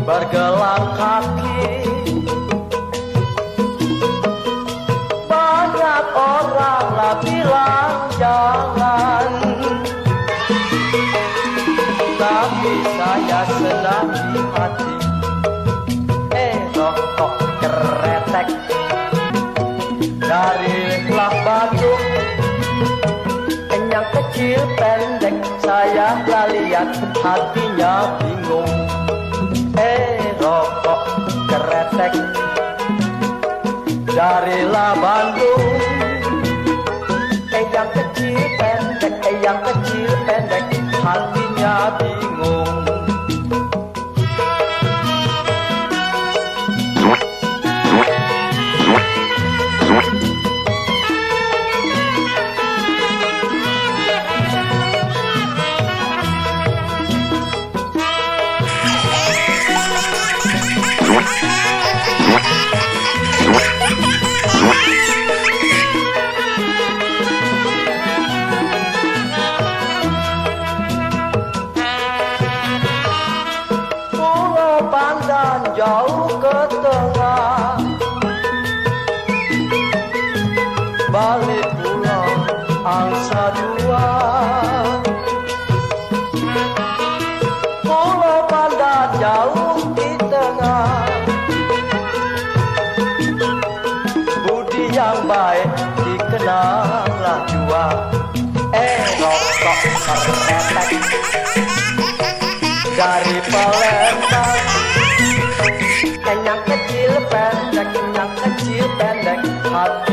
bergelang kaki. Banyak orang lah bilang jangan, tapi saya senang di hati. Rokok keretek dari Lak Bandung, yang kecil pendek, saya lah lihat hatinya bingung. Rokok keretek dari Lak Bandung, yang kecil pendek, yang kecil pendek, hatinya bingung. Pandan jauh ke tengah, balik pulang angsa dua. Pulau Pandan jauh di tengah, budi yang baik dikenanglah jua. Rokok keretek dari Palembang, yang kecil pendek, yang kecil pendek, hati